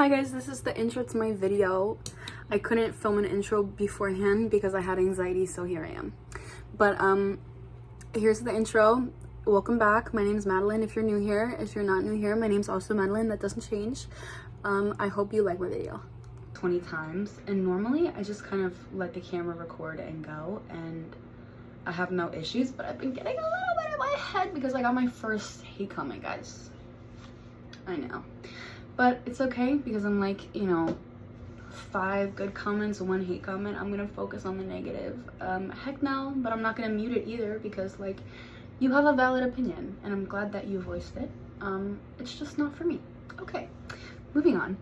Hi guys, this is the intro to my video. I couldn't film an intro beforehand because I had anxiety, so here I am. But here's the intro. Welcome back. My name's Madeline if you're new here. If you're not new here, my name's also Madeline. That doesn't change. I hope you like my video. 20 times, and normally I just kind of let the camera record and go, and I have no issues, but I've been getting a little bit in my head because I got my first hate comment, guys. I know. But it's okay because I'm like, you know, 5 good comments, 1 hate comment. I'm gonna focus on the negative. Heck no, but I'm not gonna mute it either because, like, you have a valid opinion and I'm glad that you voiced it. It's just not for me. Okay, moving on.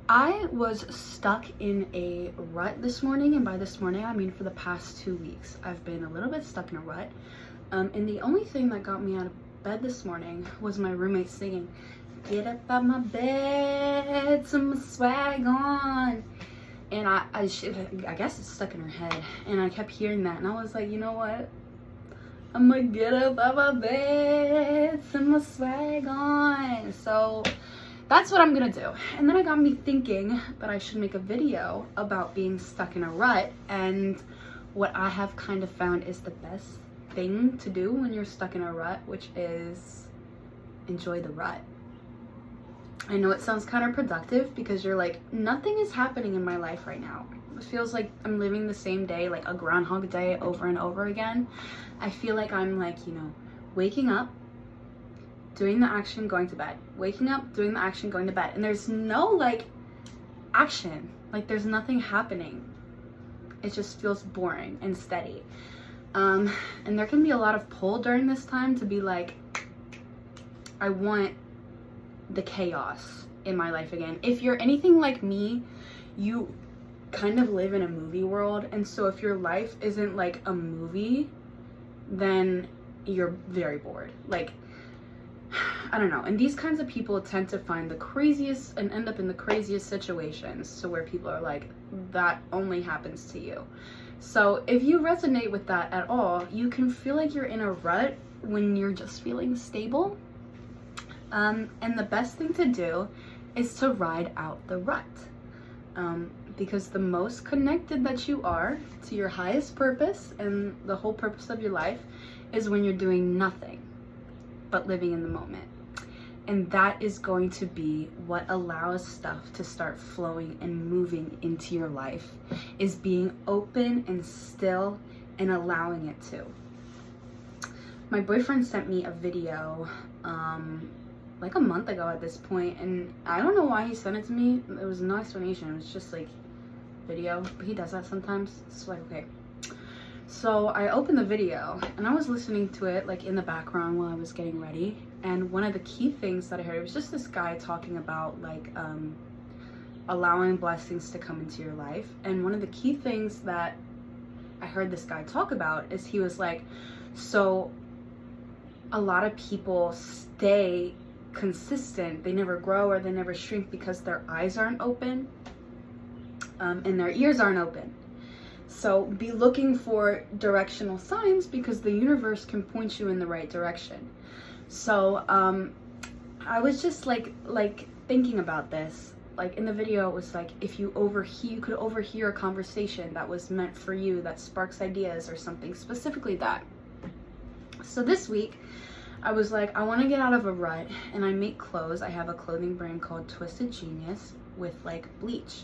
I was stuck in a rut this morning, and by this morning I mean for the past 2 weeks. I've been a little bit stuck in a rut. And the only thing that got me out of bed this morning was my roommate singing, "Get up out my bed, some swag on." And I guess it's stuck in her head. And I kept hearing that. And I was like, you know what? I'm gonna get up out my bed, some swag on. So that's what I'm gonna do. And then it got me thinking that I should make a video about being stuck in a rut. And what I have kind of found is the best thing to do when you're stuck in a rut, which is enjoy the rut. I know it sounds counterproductive because you're like, nothing is happening in my life right now. It feels like I'm living the same day, like a Groundhog Day over and over again. I feel like I'm like, you know, waking up, doing the action, going to bed. Waking up, doing the action, going to bed. And there's no like action. Like there's nothing happening. It just feels boring and steady. And there can be a lot of pull during this time to be like, I want the chaos in my life again. If you're anything like me, you kind of live in a movie world, and so if your life isn't like a movie, then you're very bored. Like, I don't know. And these kinds of people tend to find the craziest and end up in the craziest situations, so where people are like, that only happens to you. So if you resonate with that at all, you can feel like you're in a rut when you're just feeling stable. And the best thing to do is to ride out the rut. Because the most connected that you are to your highest purpose and the whole purpose of your life is when you're doing nothing but living in the moment. And that is going to be what allows stuff to start flowing and moving into your life, is being open and still and allowing it to. My boyfriend sent me a video like a month ago at this point, and I don't know why he sent it to me. There was no explanation. It was just like video, but he does that sometimes. It's like, okay. So I opened the video and I was listening to it like in the background while I was getting ready, and one of the key things that I heard, it was just this guy talking about like allowing blessings to come into your life. And one of the key things that I heard this guy talk about is he was like, so a lot of people stay consistent, they never grow or they never shrink because their eyes aren't open and their ears aren't open. So be looking for directional signs because the universe can point you in the right direction. So I was just like thinking about this. Like in the video, it was like, if you could overhear a conversation that was meant for you, that sparks ideas or something, specifically that. So this week I was like, I want to get out of a rut, and I make clothes. I have a clothing brand called Twisted Genius with like bleach.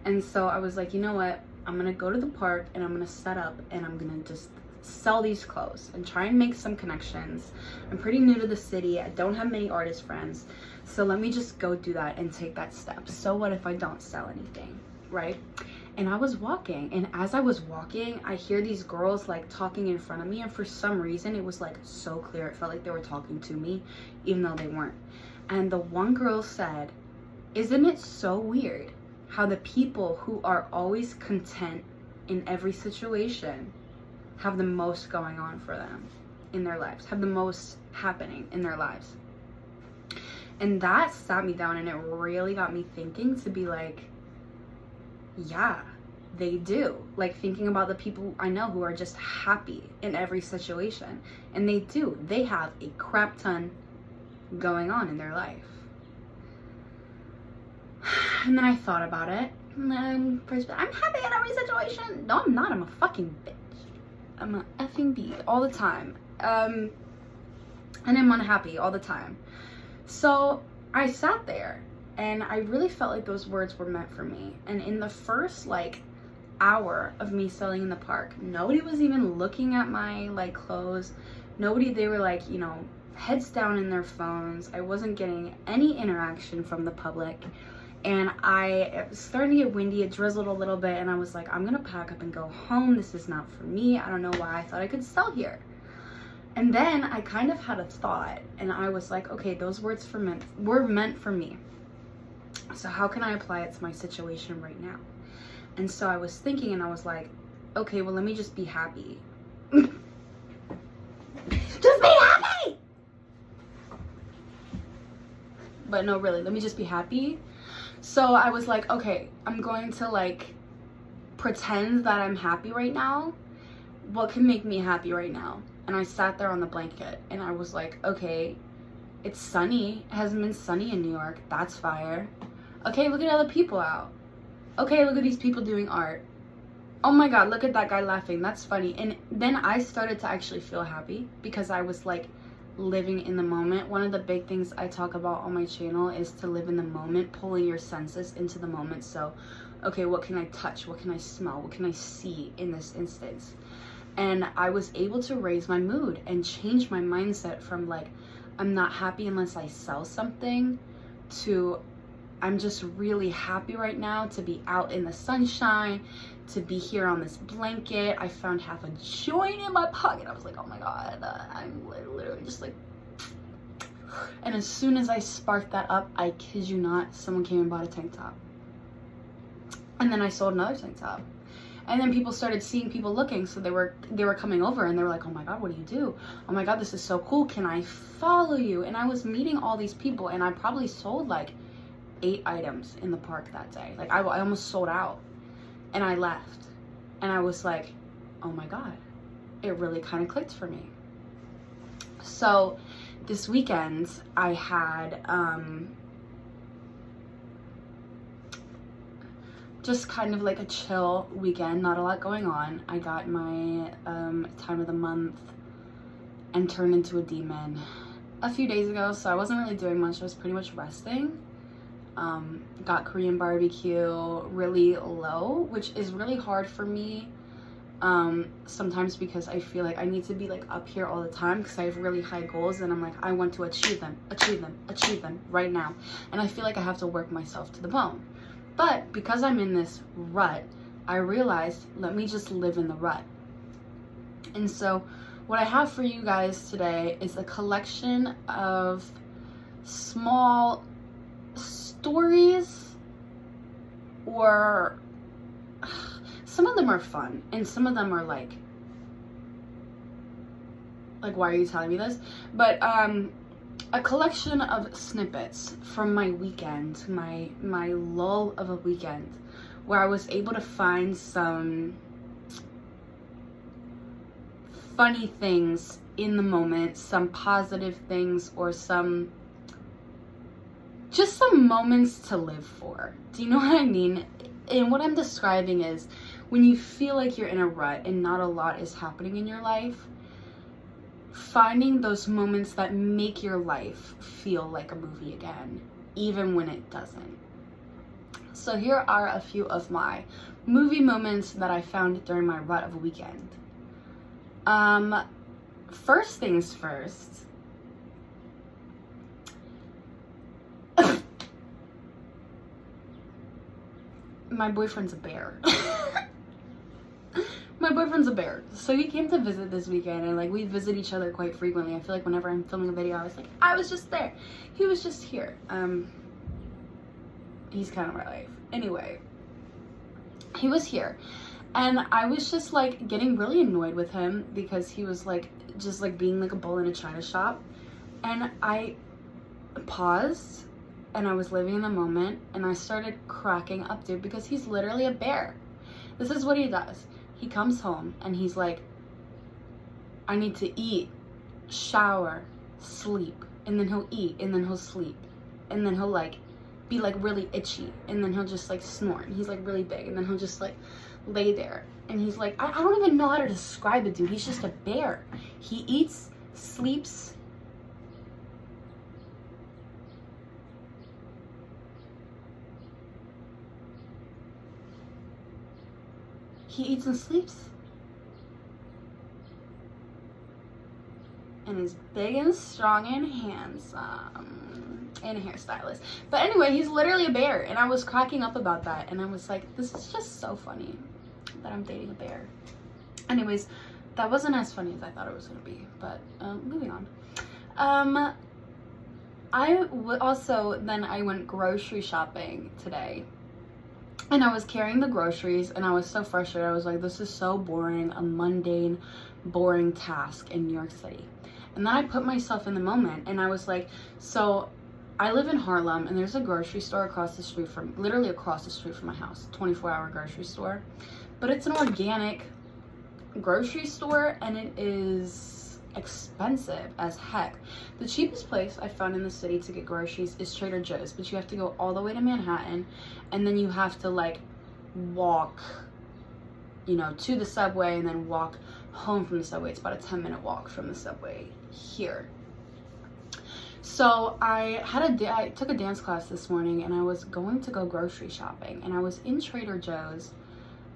And so I was like, you know what? I'm going to go to the park and I'm going to set up and I'm going to just sell these clothes and try and make some connections. I'm pretty new to the city. I don't have many artist friends. So let me just go do that and take that step. So what if I don't sell anything, right? And I was walking, and as I was walking, I hear these girls like talking in front of me, and for some reason it was like so clear. It felt like they were talking to me even though they weren't. And the one girl said, "Isn't it so weird how the people who are always content in every situation have the most going on for them in their lives, have the most happening in their lives?" And that sat me down, and it really got me thinking, to be like, yeah, they do. Like thinking about the people I know who are just happy in every situation. And they do. They have a crap ton going on in their life. And then I thought about it. And then I'm happy in every situation. No, I'm not. I'm a fucking bitch. I'm a effing bee all the time. And I'm unhappy all the time. So I sat there and I really felt like those words were meant for me. And in the first like hour of me selling in the park, nobody was even looking at my like clothes. They were like, you know, heads down in their phones. I wasn't getting any interaction from the public. And it was starting to get windy. It drizzled a little bit and I was like, I'm gonna pack up and go home. This is not for me. I don't know why I thought I could sell here. And then I kind of had a thought and I was like, okay, those words were meant for me. So how can I apply it to my situation right now? And so I was thinking and I was like, okay, well, let me just be happy. Just be happy! But no, really, let me just be happy. So I was like, okay, I'm going to like pretend that I'm happy right now. What can make me happy right now? And I sat there on the blanket and I was like, okay, it's sunny. It hasn't been sunny in New York. That's fire. Okay, look at other people out. Okay, look at these people doing art. Oh my God, look at that guy laughing. That's funny. And then I started to actually feel happy because I was like living in the moment. One of the big things I talk about on my channel is to live in the moment, pulling your senses into the moment. So, okay, what can I touch? What can I smell? What can I see in this instance? And I was able to raise my mood and change my mindset from like, I'm not happy unless I sell something, to I'm just really happy right now to be out in the sunshine, to be here on this blanket. I found half a joint in my pocket. I was like, oh my God, I'm literally just like, and as soon as I sparked that up, I kid you not, someone came and bought a tank top. And then I sold another tank top. And then people started seeing people looking, so they were coming over and they were like, oh my God, what do you do? Oh my God, this is so cool. Can I follow you? And I was meeting all these people and I probably sold like 8 items in the park that day. Like I almost sold out and I left and I was like, oh my God, it really kind of clicked for me. So this weekend I had just kind of like a chill weekend, not a lot going on. I got my time of the month and turned into a demon a few days ago, so I wasn't really doing much. I was pretty much resting. Got Korean barbecue really low, which is really hard for me sometimes because I feel like I need to be like up here all the time because I have really high goals and I'm like, I want to achieve them right now, and I feel like I have to work myself to the bone. But because I'm in this rut, I realized, let me just live in the rut. And so what I have for you guys today is a collection of small stories, or some of them are fun and some of them are like why are you telling me this? But a collection of snippets from my weekend, my lull of a weekend, where I was able to find some funny things in the moment, some positive things, or just some moments to live for. Do you know what I mean? And what I'm describing is when you feel like you're in a rut and not a lot is happening in your life, finding those moments that make your life feel like a movie again, even when it doesn't. So here are a few of my movie moments that I found during my rut of a weekend. First things first, my boyfriend's a bear. My boyfriend's a bear. So he came to visit this weekend and like we visit each other quite frequently. I feel like whenever I'm filming a video, I was like, I was just there. He was just here. He's kind of my life. Anyway, he was here and I was just like getting really annoyed with him because he was like just like being like a bull in a china shop. And I paused and I was living in the moment and I started cracking up, dude, because he's literally a bear. This is what he does. He comes home and he's like, I need to eat, shower, sleep, and then he'll eat, and then he'll sleep, and then he'll like be like really itchy, and then he'll just like snort, and he's like really big, and then he'll just like lay there, and he's like, I don't even know how to describe it, dude. He's just a bear. He eats, sleeps, and sleeps, and is big and strong and handsome, and a hairstylist. But anyway, he's literally a bear, and I was cracking up about that, and I was like, this is just so funny that I'm dating a bear. Anyways, that wasn't as funny as I thought it was gonna be, but moving on. I went grocery shopping today, and I was carrying the groceries, and I was so frustrated. I was like, this is so boring, a mundane, boring task in New York City. And then I put myself in the moment, and I was like, so I live in Harlem, and there's a grocery store literally across the street from my house, 24-hour grocery store. But it's an organic grocery store, and it is expensive as heck. The cheapest place I found in the city to get groceries is Trader Joe's, but you have to go all the way to Manhattan, and then you have to like walk, you know, to the subway and then walk home from the subway. It's about a 10-minute walk from the subway here. So I took a dance class this morning, and I was going to go grocery shopping, and I was in Trader Joe's,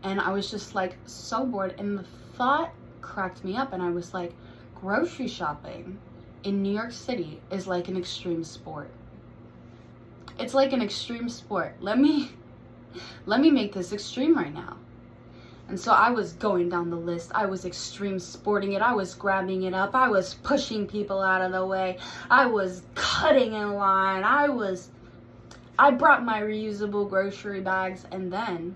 and I was just like so bored, and the thought cracked me up, and I was like, grocery shopping in New York City is like an extreme sport. It's like an extreme sport. Let me make this extreme right now. And so I was going down the list. I was extreme sporting it. I was grabbing it up. I was pushing people out of the way. I was cutting in line. I brought my reusable grocery bags, and then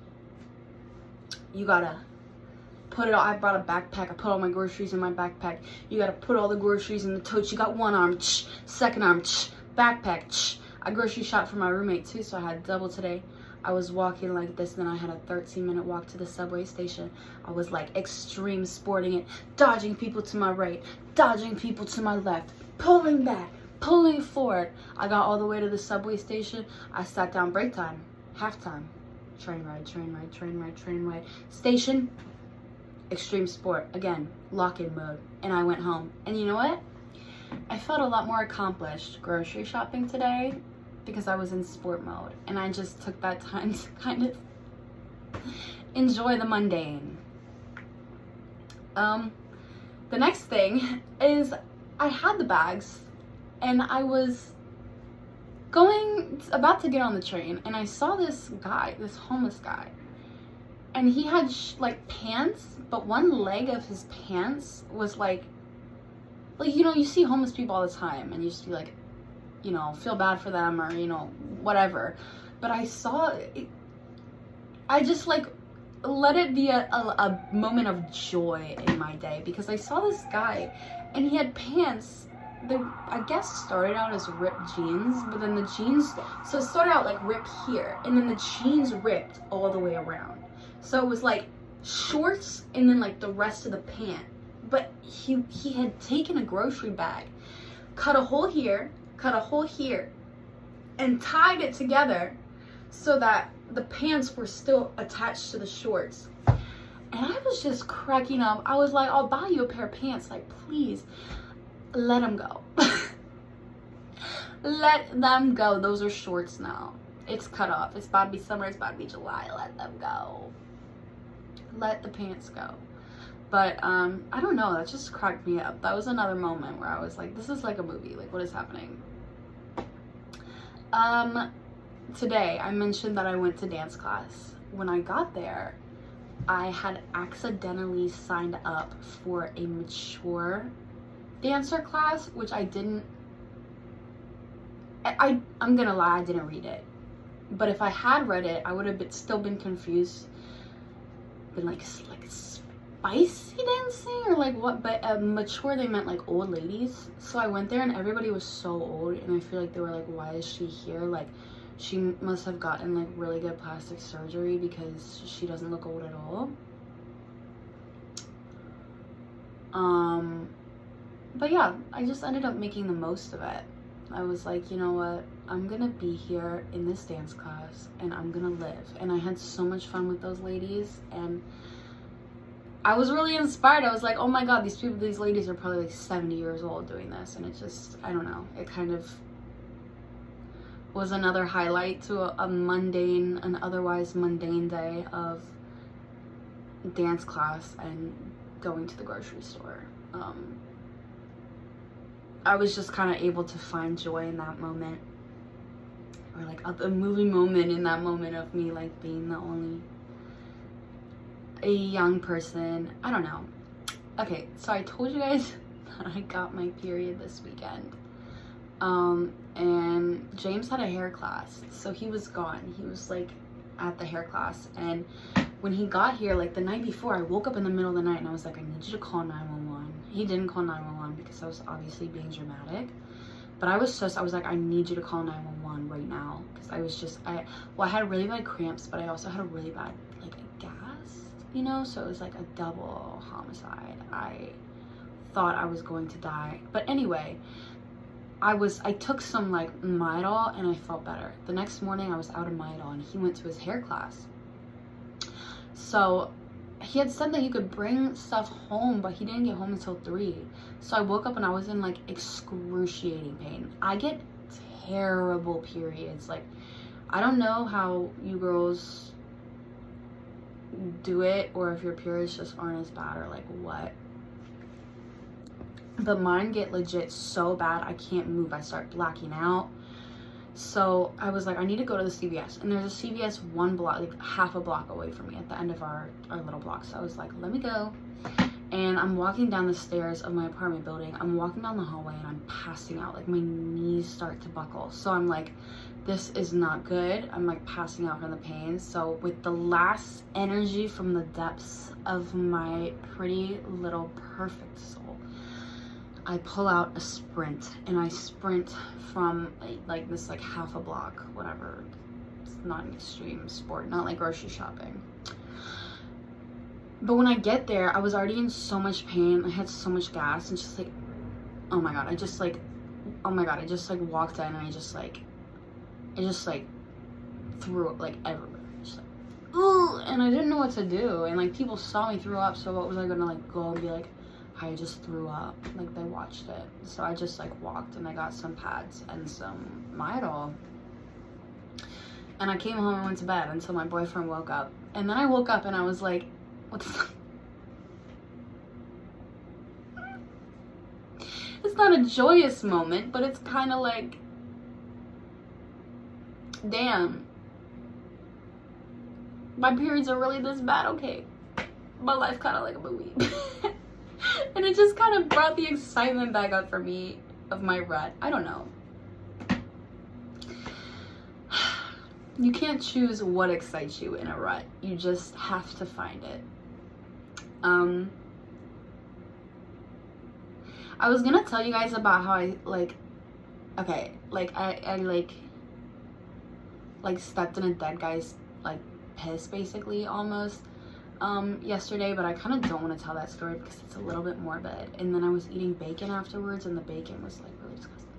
you gotta put it all. I brought a backpack. I put all my groceries in my backpack. You gotta put all the groceries in the totes. You got one arm, second arm, backpack. I grocery shopped for my roommate too, so I had double today. I was walking like this, then I had a 13-minute walk to the subway station. I was like extreme sporting it, dodging people to my right, dodging people to my left, pulling back, pulling forward. I got all the way to the subway station. I sat down, break time, halftime, train ride, station, extreme sport, again, lock-in mode. And I went home. And you know what? I felt a lot more accomplished grocery shopping today because I was in sport mode, and I just took that time to kind of enjoy the mundane. The next thing is I had the bags, and I was about to get on the train, and I saw this homeless guy, and he had like pants, but one leg of his pants was like, you know, you see homeless people all the time, and you just be like, you know, feel bad for them, or, you know, whatever. But I saw it, I just like let it be a moment of joy in my day, because I saw this guy, and he had pants that I guess started out as ripped jeans, but then the jeans, so it started out like ripped here, and then the jeans ripped all the way around. So it was like shorts and then like the rest of the pant. But he had taken a grocery bag, cut a hole here, cut a hole here, and tied it together so that the pants were still attached to the shorts. And I was just cracking up. I was like, I'll buy you a pair of pants. Like, please, let them go. Let them go. Those are shorts now. It's cut off. It's about to be summer. It's about to be July. Let them go. Let the pants go. But I don't know, that just cracked me up. That was another moment where I was like, this is like a movie. Like, what is happening? Today I mentioned that I went to dance class. When I got there, I had accidentally signed up for a mature dancer class, which I didn't. I'm gonna lie, I didn't read it. But if I had read it, I would have still been confused. Been like spicy dancing or like what? But mature, they meant like old ladies. So I went there, and everybody was so old, and I feel like they were like, why is she here? Like, she must have gotten like really good plastic surgery because she doesn't look old at all. But yeah, I just ended up making the most of it. I was like, you know what, I'm gonna be here in this dance class and I'm gonna live. And I had so much fun with those ladies, and I was really inspired. I was like, oh my god, these ladies are probably like 70 years old doing this. And it just, I don't know, it kind of was another highlight to an otherwise mundane day of dance class and going to the grocery store. I was just kind of able to find joy in that moment, or like a movie moment in that moment of me like being the only a young person. I don't know. Okay, so I told you guys that I got my period this weekend. And James had a hair class, so he was gone. He was like at the hair class, and when he got here, like the night before, I woke up in the middle of the night and I was like, I need you to call 911. He didn't call 911 because I was obviously being dramatic, but I was like, I need you to call 911 right now, because I was just, I had really bad cramps, but I also had a really bad like gas, you know, so it was like a double homicide. I thought I was going to die, but anyway, I took some like Midol and I felt better. The next morning I was out of Midol and he went to his hair class. So he had said that he could bring stuff home, but he didn't get home until 3. So I woke up and I was in like excruciating pain. I get terrible periods. Like, I don't know how you girls do it, or if your periods just aren't as bad, or like what. But mine get legit so bad I can't move. I start blacking out. So I was like, I need to go to the CVS. And there's a CVS 1 block, like half a block away from me at the end of our little block. So I was like, let me go. And I'm walking down the stairs of my apartment building. I'm walking down the hallway and I'm passing out. Like my knees start to buckle. So I'm like, this is not good. I'm like passing out from the pain. So with the last energy from the depths of my pretty little perfect soul, I pull out a sprint, and I sprint from like this like half a block, whatever. It's not an extreme sport, not like grocery shopping. But when I get there, I was already in so much pain. I had so much gas, and just like, oh my god, I just like walked in and I just like threw up like everywhere. Just like, ooh, and I didn't know what to do. And like people saw me throw up, so what was I gonna like go and be like, I just threw up? Like they watched it. So I just like walked and I got some pads and some Midol. And I came home and went to bed until my boyfriend woke up. And then I woke up and I was like, what the fuck? It's not a joyous moment, but it's kind of like, damn, my periods are really this bad. Okay, my life kind of like a movie. And it just kind of brought the excitement back up for me of my rut. I don't know. You can't choose what excites you in a rut. You just have to find it. I was gonna tell you guys about how I like, okay, like I like stepped in a dead guy's like piss basically almost yesterday, but I kind of don't want to tell that story because it's a little bit morbid. And then I was eating bacon afterwards and the bacon was like really disgusting.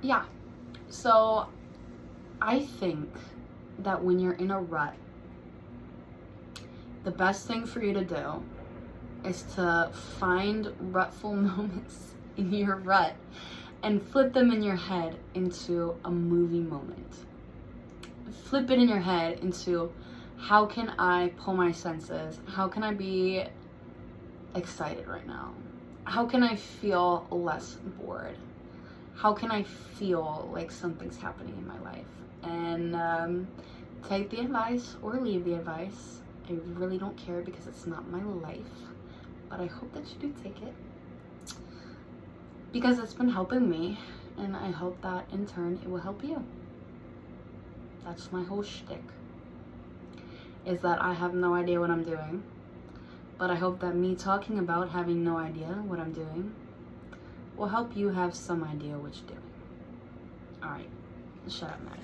Yeah, so I think that when you're in a rut, the best thing for you to do is to find rutful moments in your rut and flip them in your head into a movie moment. Flip it in your head into, how can I pull my senses? How can I be excited right now? How can I feel less bored? How can I feel like something's happening in my life? And take the advice or leave the advice. I really don't care because it's not my life, but I hope that you do take it, because it's been helping me, and I hope that in turn it will help you. That's my whole shtick, is that I have no idea what I'm doing, but I hope that me talking about having no idea what I'm doing will help you have some idea what you're doing. Alright, shut up, Maddie.